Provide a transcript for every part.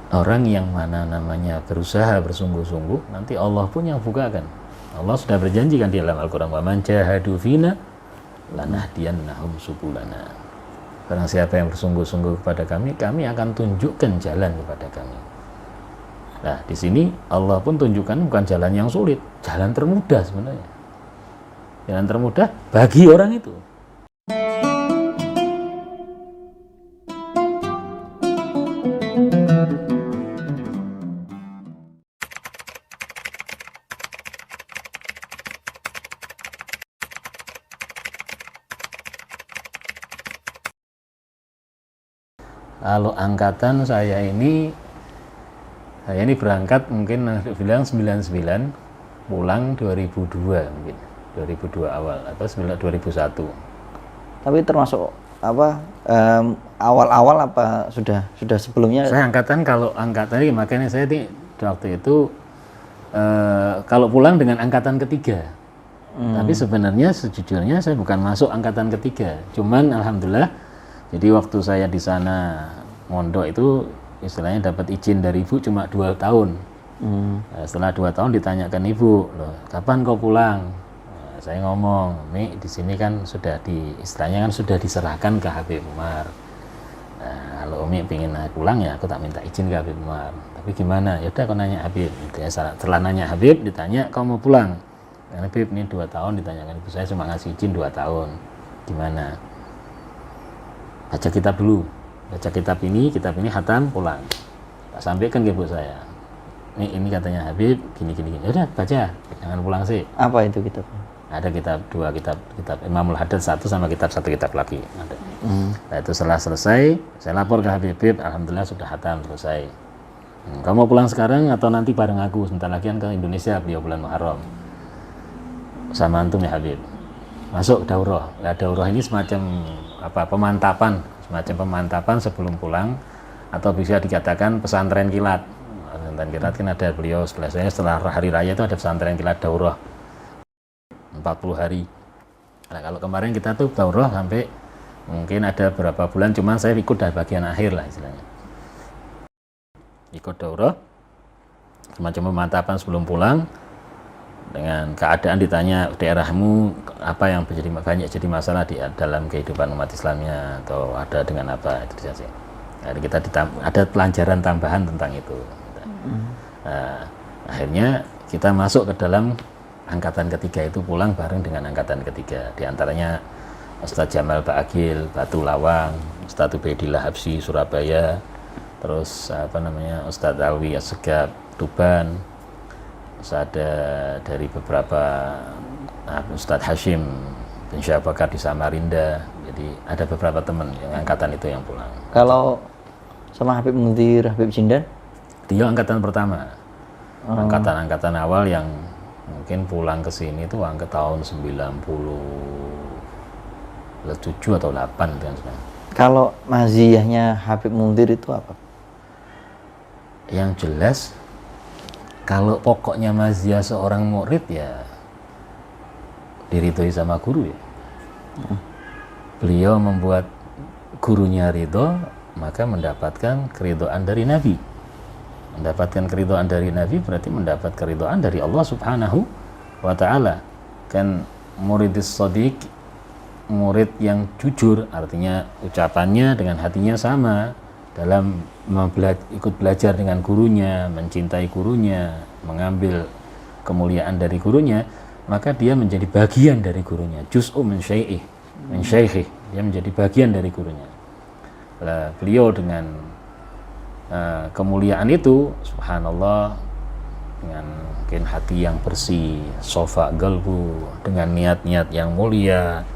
orang yang mana namanya berusaha bersungguh-sungguh, nanti Allah pun yang bukakan. Allah sudah berjanji kan di dalam Al-Quran, wa man jahadu fina lanahdiyannahum subulana. Barang siapa yang bersungguh-sungguh kepada kami, kami akan tunjukkan jalan kepada kami. Nah, di sini Allah pun tunjukkan bukan jalan yang sulit, jalan termudah sebenarnya. Jalan termudah bagi orang itu. Kalau angkatan saya ini berangkat mungkin bilang 99, pulang 2002 mungkin. 2002 awal atau 2001. Tapi termasuk apa awal-awal apa sudah sebelumnya? Saya angkatan, kalau angkatan ini makanya saya waktu itu kalau pulang dengan angkatan ketiga. Tapi sebenarnya sejujurnya saya bukan masuk angkatan ketiga. Cuman alhamdulillah, jadi waktu saya di sana mondok itu istilahnya dapat izin dari ibu cuma 2 tahun. Nah, setelah 2 tahun ditanyakan ibu, loh, kapan kau pulang? Nah, saya ngomong, Mi, di sini kan sudah istilahnya kan sudah diserahkan ke Habib Umar. Nah, kalau Umi pengen pulang ya aku tak minta izin ke Habib Umar. Tapi gimana? Ya udah aku nanya Habib. Setelah nanya Habib, ditanya kau mau pulang? Karena Habib ini 2 tahun ditanyakan ibu saya cuma ngasih izin 2 tahun. Gimana? Baca kitab dulu. Baca kitab ini khatam, pulang. Tak sampaikan ke ibu saya. Ini katanya Habib gini. Ya udah baca, jangan pulang sih. Apa itu kitab? Ada kitab Imamul Haddad 1 sama satu kitab lagi. Ada. Nah, itu setelah selesai, saya lapor ke Habib, alhamdulillah sudah khatam selesai. Kamu mau pulang sekarang atau nanti bareng aku? Sebentar lagi kan ke Indonesia, beliau bulan Muharram. Sama antum ya Habib. Masuk daurah. Nah, daurah ini semacam pemantapan sebelum pulang, atau bisa dikatakan pesantren kilat. Pesantren kilat kan ada beliau setelah hari raya itu ada pesantren kilat daurah 40 hari. Nah, kalau kemarin kita tuh daurah sampai mungkin ada berapa bulan, cuman saya ikut dari bagian akhir lah istilahnya. Ikut daurah semacam pemantapan sebelum pulang. Dengan keadaan ditanya daerahmu apa yang banyak jadi masalah di dalam kehidupan umat Islamnya, atau ada dengan apa itu saja. Jadi kita ada pelajaran tambahan tentang itu. Nah, akhirnya kita masuk ke dalam angkatan ketiga itu, pulang bareng dengan angkatan ketiga. Di antaranya Ustadz Jamal Ba'agil Batu Lawang, Ustadz Ubaidillah Habsyi Surabaya, terus Ustadz Alwi Assegaf Tuban, ada dari beberapa Ustadz Hashim bin Syabakar di Samarinda. Jadi ada beberapa teman yang angkatan itu yang pulang. Kalau sama Habib Munzir, Habib Jindan? Dia angkatan pertama. Angkatan awal yang mungkin pulang ke sini itu tahun 97 atau 8 kan. Kalau maziyahnya Habib Munzir itu apa? Yang jelas, kalau pokoknya maziyah seorang murid ya diridhoi sama guru ya. Beliau membuat gurunya ridho, maka mendapatkan keridhaan dari Nabi. Mendapatkan keridhaan dari Nabi berarti mendapat keridhaan dari Allah Subhanahu wa ta'ala. Kan muridis shadiq, murid yang jujur, artinya ucapannya dengan hatinya sama. Dalam ikut belajar dengan gurunya, mencintai gurunya, mengambil kemuliaan dari gurunya, maka dia menjadi bagian dari gurunya. Juz'u min syaikhih, dia menjadi bagian dari gurunya. Beliau dengan kemuliaan itu, subhanallah, dengan mungkin hati yang bersih, sofa galbu, dengan niat-niat yang mulia.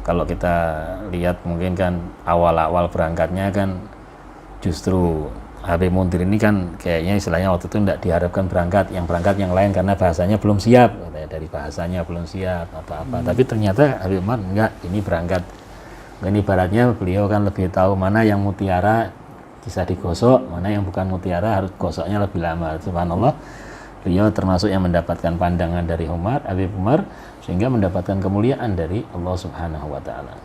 Kalau kita lihat mungkin kan awal-awal berangkatnya kan justru Habib Munzir ini kan kayaknya istilahnya waktu itu tidak diharapkan berangkat yang lain karena bahasanya belum siap, dari bahasanya belum siap apa-apa. Tapi ternyata Habib Umar enggak, ini berangkat. Ini ibaratnya beliau kan lebih tahu mana yang mutiara bisa digosok, mana yang bukan mutiara harus gosoknya lebih lama. Subhanallah, beliau termasuk yang mendapatkan pandangan dari Habib Umar sehingga mendapatkan kemuliaan dari Allah Subhanahu wa ta'ala.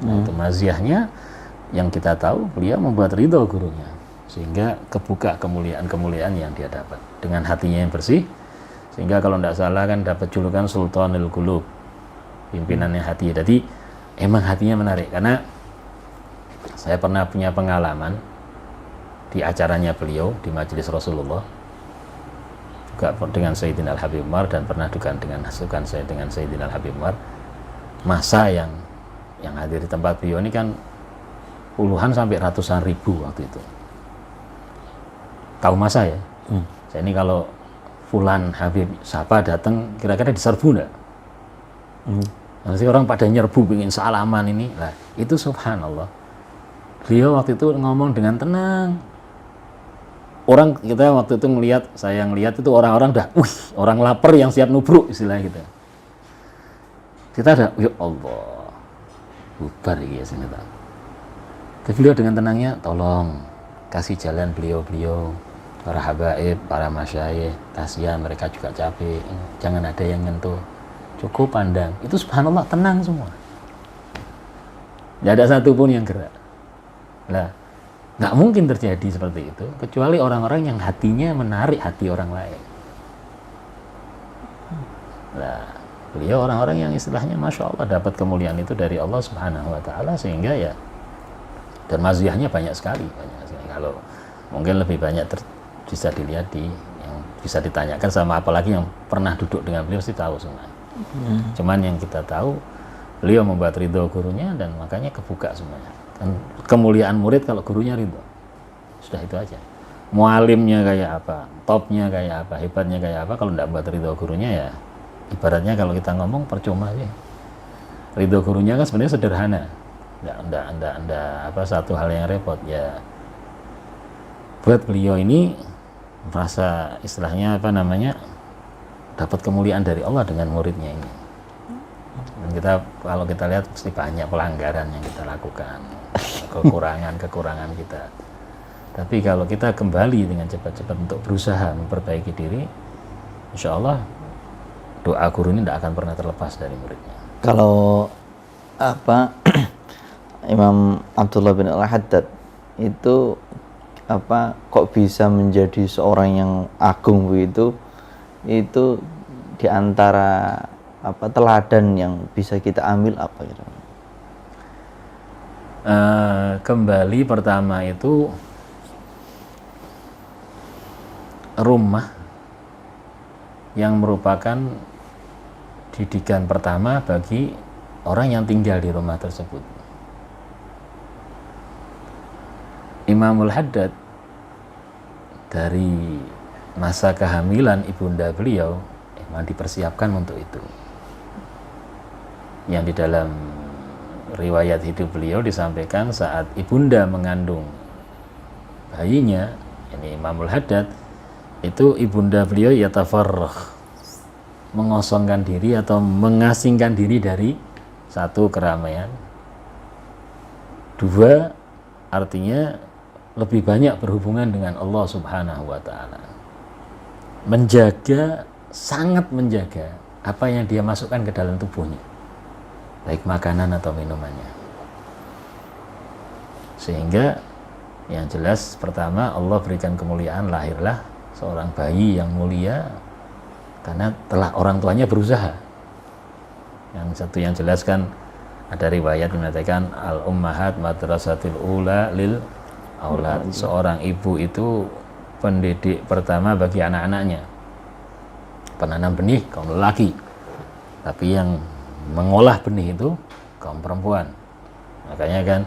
Nah, itu maziyahnya yang kita tahu, beliau membuat ridho gurunya. sehingga kebuka kemuliaan-kemuliaan yang dia dapat dengan hatinya yang bersih, sehingga kalau tidak salah kan dapat julukan Sultanul Qulub, pimpinannya hati. Jadi emang hatinya menarik, karena saya pernah punya pengalaman di acaranya beliau di majelis Rasulullah juga dengan Sayyidina Al-Habib Umar, dan pernah juga dengan saya dengan Sayyidina Al-Habib Umar. Masa yang hadir di tempat beliau ini kan puluhan sampai ratusan ribu waktu itu. Tahu masa ya? Saya ini kalau Fulan Habib siapa datang kira-kira diserbu enggak? Nanti orang pada nyerbu ingin salaman ini. Nah, itu subhanallah. Beliau waktu itu ngomong dengan tenang. Orang kita waktu itu saya ngelihat itu orang-orang dah, orang lapar yang siap nubruk istilah gitu. Kita ada, ya Allah, bubar ya sini tak. Tapi beliau dengan tenangnya, tolong kasih jalan beliau-beliau, para habaib, para masyayikh, kasihan mereka juga capek, jangan ada yang nyentuh, cukup pandang. Itu subhanallah tenang semua, tidak ada satupun yang gerak. Lah, nggak mungkin terjadi seperti itu kecuali orang-orang yang hatinya menarik hati orang lain. Nah, beliau orang-orang yang istilahnya masya Allah dapat kemuliaan itu dari Allah Subhanahu Wa Taala, sehingga ya, dan maziyahnya banyak sekali. Kalau mungkin lebih banyak bisa dilihat yang bisa ditanyakan sama, apalagi yang pernah duduk dengan beliau pasti tahu semua. Cuman yang kita tahu beliau membuat ridho gurunya, dan makanya kebuka semuanya. Dan kemuliaan murid kalau gurunya ridho, sudah itu aja. Mualimnya kayak apa, topnya kayak apa, hebatnya kayak apa, kalau tidak buat ridho gurunya ya ibaratnya kalau kita ngomong percuma sih. Ridho gurunya kan sebenarnya sederhana, enggak apa satu hal yang repot ya. Buat beliau ini merasa istilahnya apa namanya dapat kemuliaan dari Allah dengan muridnya ini. Dan kita kalau kita lihat pasti banyak pelanggaran yang kita lakukan, kekurangan kita. Tapi kalau kita kembali dengan cepat-cepat untuk berusaha memperbaiki diri, insya Allah doa guru ini tidak akan pernah terlepas dari muridnya. Kalau apa Imam Abdullah bin Al-Haddad itu apa kok bisa menjadi seorang yang agung begitu, itu diantara apa teladan yang bisa kita ambil apa gitu? Kembali pertama itu rumah yang merupakan didikan pertama bagi orang yang tinggal di rumah tersebut. Imamul Haddad dari masa kehamilan ibunda beliau memang dipersiapkan untuk itu. Yang di dalam riwayat hidup beliau disampaikan saat ibunda mengandung bayinya, ini Imamul Haddad, itu ibunda beliau yatafarragh, mengosongkan diri atau mengasingkan diri dari satu keramaian. Dua, artinya lebih banyak berhubungan dengan Allah Subhanahu wa Ta'ala. Menjaga, sangat menjaga apa yang dia masukkan ke dalam tubuhnya, baik makanan atau minumannya. Sehingga yang jelas pertama Allah berikan kemuliaan, lahirlah seorang bayi yang mulia karena telah orang tuanya berusaha. Yang satu yang jelas kan ada riwayat mengatakan al-ummahat madrasatil ula lil aulad. Seorang ibu itu pendidik pertama bagi anak-anaknya. Penanam benih kaum lelaki, tapi yang mengolah benih itu kaum perempuan. Makanya kan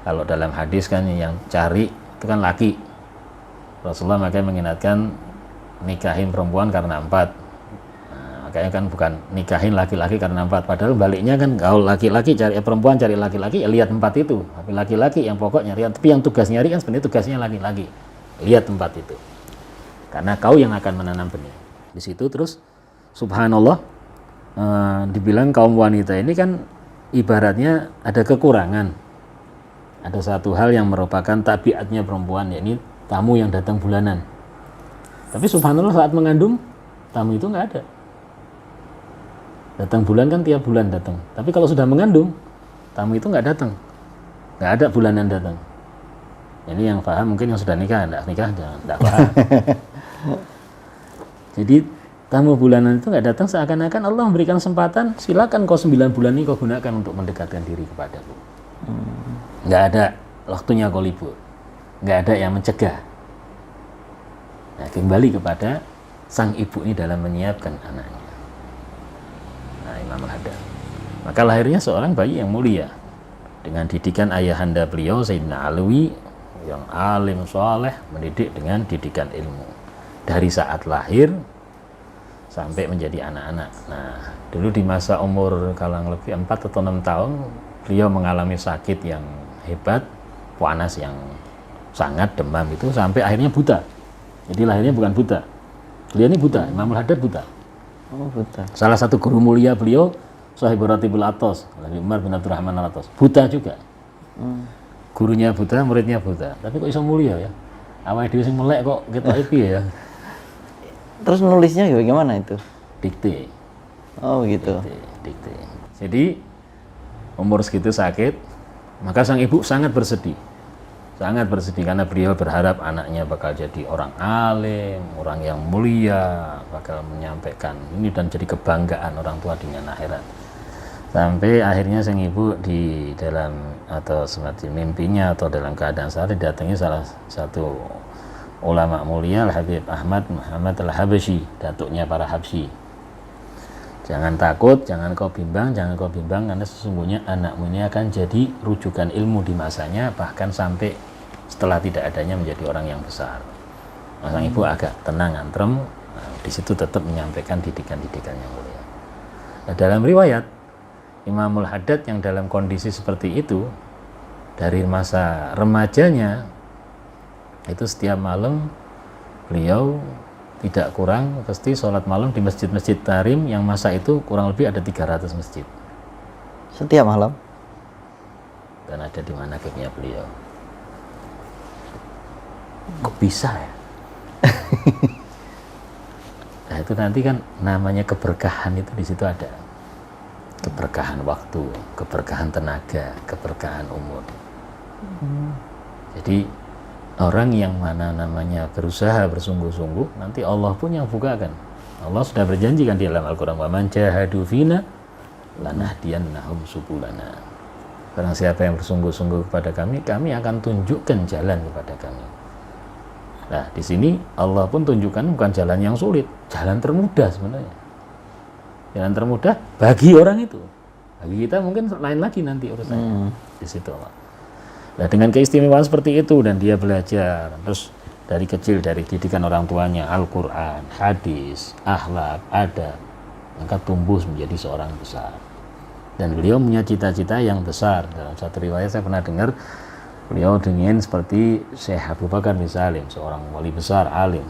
kalau dalam hadis kan yang cari itu kan laki. Rasulullah makanya mengingatkan nikahin perempuan karena 4. Makanya kan bukan nikahin laki-laki karena 4, padahal baliknya kan kalau laki-laki cari perempuan, cari laki-laki ya lihat 4 itu. Tapi laki-laki yang pokok nyari, tapi yang tugas nyari kan sebenarnya tugasnya laki-laki, lihat 4 itu, karena kau yang akan menanam benih di situ. Terus subhanallah, dibilang kaum wanita ini kan ibaratnya ada kekurangan, ada satu hal yang merupakan tabiatnya perempuan, yakni tamu yang datang bulanan. Tapi subhanallah saat mengandung tamu itu nggak ada. Datang bulan kan tiap bulan datang. Tapi kalau sudah mengandung, tamu itu nggak datang. Nggak ada bulanan datang. Ini yang paham mungkin yang sudah nikah, nikah jangan, enggak paham. Jadi tamu bulanan itu nggak datang seakan-akan Allah memberikan kesempatan, silakan kau 9 bulan ini kau gunakan untuk mendekatkan diri kepadaku. Nggak ada waktunya kau libur, nggak ada yang mencegah. Nah, kembali kepada sang ibu ini dalam menyiapkan anaknya. Nah, Imam Al-Haddad. Maka lahirnya seorang bayi yang mulia dengan didikan ayahanda beliau Sayyidina Alwi yang alim soleh, mendidik dengan didikan ilmu dari saat lahir sampai menjadi anak-anak. Nah, dulu di masa umur kurang lebih 4 atau 6 tahun beliau mengalami sakit yang hebat, panas yang sangat, demam itu sampai akhirnya buta. Jadi lahirnya bukan buta. Beliau ini buta, Imam Al-Haddad buta. Oh, buta. Salah satu guru mulia beliau Sahibul Ratibul Atos, Umar bin Abdurrahman Al-Atos, buta juga. Gurunya buta, muridnya buta. Tapi kok iso mulia ya? Awake dhewe sing melek kok ketoke piye ya? Terus nulisnya bagaimana itu? Dikte. Oh gitu. Dikte. Jadi umur segitu sakit, maka sang ibu sangat bersedih karena beliau berharap anaknya bakal jadi orang alim, orang yang mulia, bakal menyampaikan ini dan jadi kebanggaan orang tua dengan akhirat. Sampai akhirnya sang ibu di dalam atau semacam mimpinya atau dalam keadaan saat didatangi salah satu ulama mulia Al-Habib Ahmad Muhammad Al-Habsyi, datuknya para Habsyi. Jangan takut, jangan kau bimbang karena sesungguhnya anakmu ini akan jadi rujukan ilmu di masanya, bahkan sampai setelah tidak adanya menjadi orang yang besar. Nah, sang ibu agak tenang, antrem, di situ tetap menyampaikan didikan-didikan yang mulia. Nah, dalam riwayat Imamul Haddad yang dalam kondisi seperti itu dari masa remajanya itu setiap malam beliau tidak kurang pasti sholat malam di masjid-masjid Tarim yang masa itu kurang lebih ada 300 masjid Setiap malam? dan ada di manaqibnya beliau. Kok bisa ya? Nah itu nanti kan namanya keberkahan itu di situ ada. Keberkahan waktu, keberkahan tenaga, keberkahan umur. Jadi orang yang mana namanya berusaha bersungguh-sungguh, nanti Allah pun yang bukakan. Allah sudah berjanji kan di dalam Al-Quran, wa man jahadu fina lanahdiyannahum subulana. Barang siapa yang bersungguh-sungguh kepada kami akan tunjukkan jalan kepada kami. Nah, di sini Allah pun tunjukkan bukan jalan yang sulit, jalan termudah sebenarnya. Jalan termudah bagi orang itu. Bagi kita mungkin lain lagi nanti urusannya. Di situ Allah. Nah, dengan keistimewaan seperti itu dan dia belajar terus dari kecil dari didikan orang tuanya Al-Qur'an, hadis, akhlak, adab, maka tumbuh menjadi seorang besar. Dan beliau punya cita-cita yang besar. Dalam satu riwayat saya pernah dengar beliau ingin seperti Syekh Abu Bakar bin Salim, seorang wali besar alim.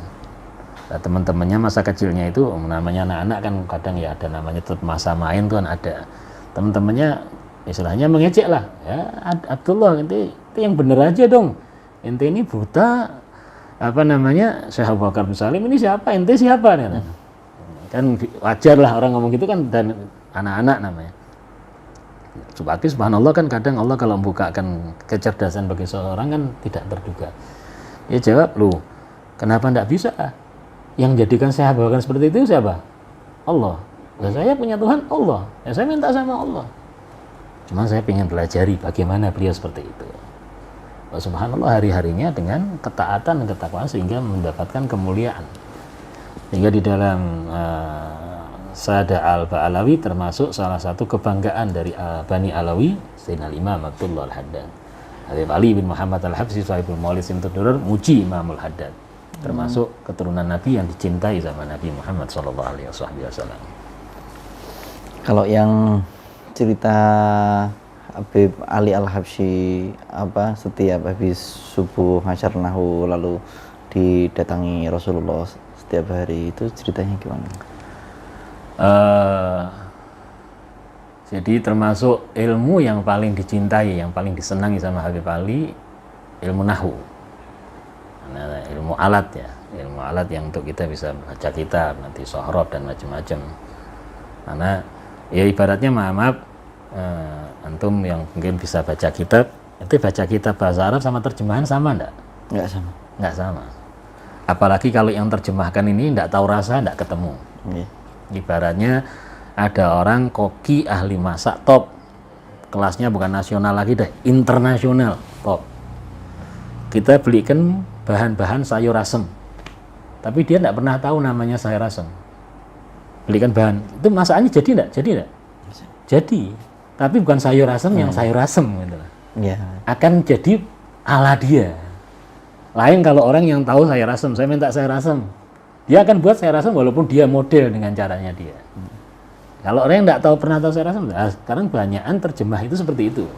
Nah, teman-temannya masa kecilnya itu namanya anak-anak kan kadang ya ada namanya tetap masa main tuh kan ada. Teman-temannya istilahnya mengejek lah ya, Abdullah ente yang bener aja dong, ente ini buta apa namanya Syekh Abu Bakar bin Salim ini siapa, ente siapa nih? Kan wajar lah orang ngomong gitu kan dan anak-anak namanya. Tapi subhanallah kan kadang Allah kalau membukakan kecerdasan bagi seorang kan tidak terduga. Dia jawab, loh kenapa enggak bisa? Yang jadikan saya bahkan seperti itu siapa? Allah. Nah, saya punya Tuhan Allah. Ya saya minta sama Allah. Cuma saya ingin pelajari bagaimana beliau seperti itu. Subhanallah hari-harinya dengan ketaatan dan ketakwaan sehingga mendapatkan kemuliaan. Sehingga di dalam Sada Al-Ba'alawi termasuk salah satu kebanggaan dari Bani Alawi Sayyidina Imam Abdullah Al-Haddad. Habib Ali bin Muhammad Al-Habsyi Sahibul Maulid Simtudur muji Imam Al-Haddad. Termasuk keturunan Nabi yang dicintai sama Nabi Muhammad SAW. Kalau yang cerita Habib Ali Al-Habsyi apa setiap habis subuh ngajar nahwu lalu didatangi Rasulullah setiap hari itu ceritanya gimana? Jadi termasuk ilmu yang paling dicintai, yang paling disenangi sama Habib Ali, ilmu nahwu. Nah, ilmu alat ya, ilmu alat yang untuk kita bisa baca kitab, nanti sohrab dan macam-macam. Karena ya ibaratnya maaf, antum yang mungkin bisa baca kitab, Itu baca kitab bahasa Arab sama terjemahan sama enggak? Nggak sama. Enggak sama. Apalagi kalau yang terjemahkan ini enggak tahu rasa, enggak ketemu. Iya. Ibaratnya ada orang koki ahli masak top, kelasnya bukan nasional lagi deh, internasional top. Kita belikan bahan-bahan sayur asem, tapi dia enggak pernah tahu namanya sayur asem. Belikan bahan, itu masakannya jadi enggak? Jadi enggak? Jadi, tapi bukan sayur asem yang sayur asem gitu. Iya. Akan jadi ala dia. Lain kalau orang yang tahu sayur asem, saya minta sayur asem, dia akan buat sayur asem walaupun dia model dengan caranya dia. Kalau orang yang tidak tahu pernah tahu sayur asem, nah, sekarang banyakan terjemah itu seperti itu.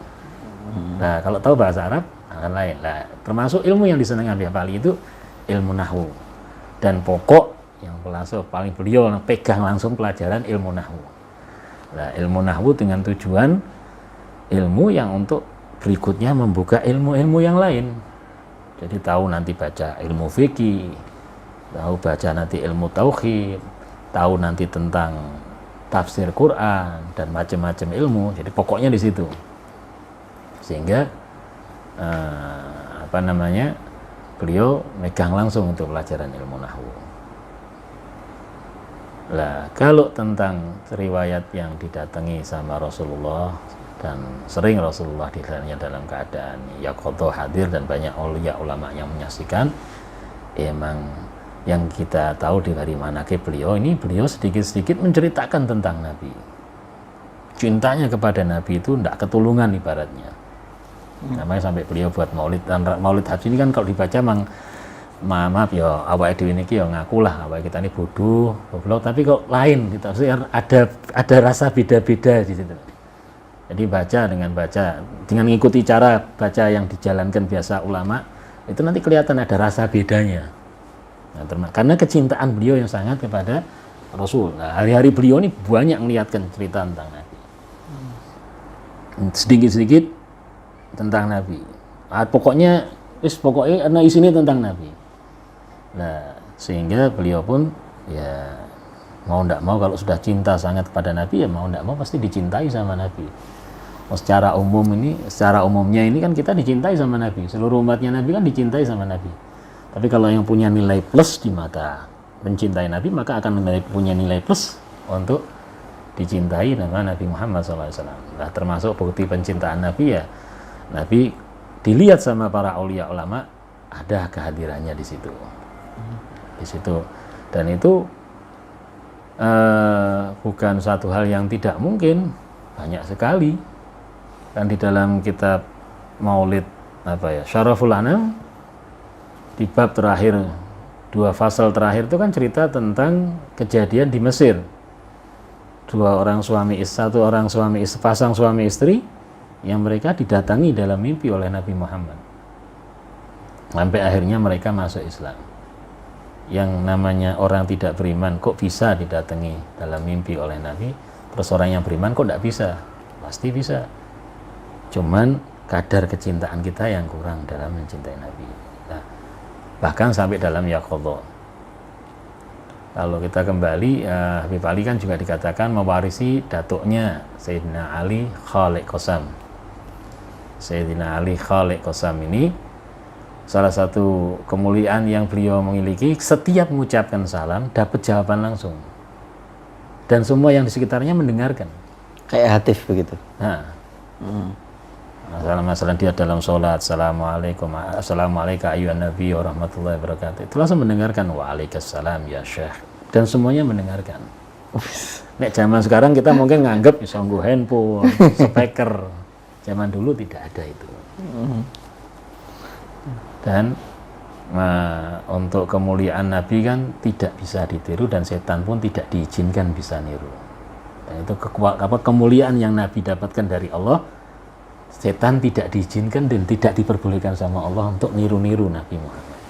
Nah, kalau tahu bahasa Arab akan lain. Nah, termasuk ilmu yang disenangi Habib Ali itu ilmu nahwu. Dan pokok yang paling beliau pegang langsung pelajaran ilmu nahwu. Nah, ilmu nahwu dengan tujuan ilmu yang untuk berikutnya membuka ilmu-ilmu yang lain. Jadi tahu nanti baca ilmu fikih, tahu baca nanti ilmu tauhid, tahu nanti tentang tafsir Quran dan macam-macam ilmu. Jadi pokoknya di situ. Sehingga beliau megang langsung untuk pelajaran ilmu nahwu. Lah, kalau tentang riwayat yang didatangi sama Rasulullah dan sering Rasulullah dilihatnya dalam keadaan yaqadha hadir dan banyak aulia ulama yang menyaksikan, emang yang kita tahu dari manaqib beliau ini, beliau sedikit-sedikit menceritakan tentang Nabi. Cintanya kepada Nabi itu tidak ketulungan ibaratnya. Namanya sampai beliau buat maulid, dan maulid haji ini kan kalau dibaca maaf ya awake dhewe niki ya ngakulah awake kita ini bodoh, goblok, tapi kok lain kita ada rasa beda-beda di situ. Jadi baca dengan mengikuti cara baca yang dijalankan biasa ulama, itu nanti kelihatan ada rasa bedanya. Nah, karena kecintaan beliau yang sangat kepada Rasul. Nah, hari-hari beliau ini banyak melihatkan cerita tentang Nabi. Sedikit-sedikit tentang Nabi. Pokoknya isinya tentang Nabi. Nah, sehingga beliau pun ya mau tidak mau kalau sudah cinta sangat kepada Nabi, ya mau tidak mau pasti dicintai sama Nabi. Secara umumnya ini kan kita dicintai sama Nabi. Seluruh umatnya Nabi kan dicintai sama Nabi. Tapi kalau yang punya nilai plus di mata mencintai Nabi, maka akan punya nilai plus untuk dicintai nama Nabi Muhammad SAW. Nah, termasuk bukti pencintaan Nabi ya, Nabi dilihat sama para aulia ulama, ada kehadirannya di situ. Dan itu bukan satu hal yang tidak mungkin, banyak sekali. Dan di dalam kitab Maulid Syaraful Anam, di bab terakhir, 2 fasal terakhir itu kan cerita tentang kejadian di Mesir. Pasang suami istri yang mereka didatangi dalam mimpi oleh Nabi Muhammad. Sampai akhirnya mereka masuk Islam. Yang namanya orang tidak beriman kok bisa didatangi dalam mimpi oleh Nabi, terus orang yang beriman kok tidak bisa? Pasti bisa. Cuman kadar kecintaan kita yang kurang dalam mencintai Nabi. Nah, bahkan sampai dalam yaqadha. Kalau kita kembali, Habib Ali kan juga dikatakan mewarisi datuknya Sayyidina Ali Khaliq Qasam. Sayyidina Ali Khaliq Qasam ini salah satu kemuliaan yang beliau memiliki, setiap mengucapkan salam dapat jawaban langsung. Dan semua yang di sekitarnya mendengarkan. Kayak hatif begitu. Nah. Masalah dia dalam sholat, assalamualaikum ayyuhan nabi wa rahmatullahi wabarakatuh, itu langsung mendengarkan waalaikumsalam ya syekh, dan semuanya mendengarkan. Nek zaman sekarang kita mungkin nganggep bisa nggo handphone, speaker. Zaman dulu tidak ada itu. Dan untuk kemuliaan Nabi kan tidak bisa ditiru, dan setan pun tidak diizinkan bisa niru. Dan itu kemuliaan yang Nabi dapatkan dari Allah, setan tidak diizinkan dan tidak diperbolehkan sama Allah untuk niru-niru Nabi Muhammad.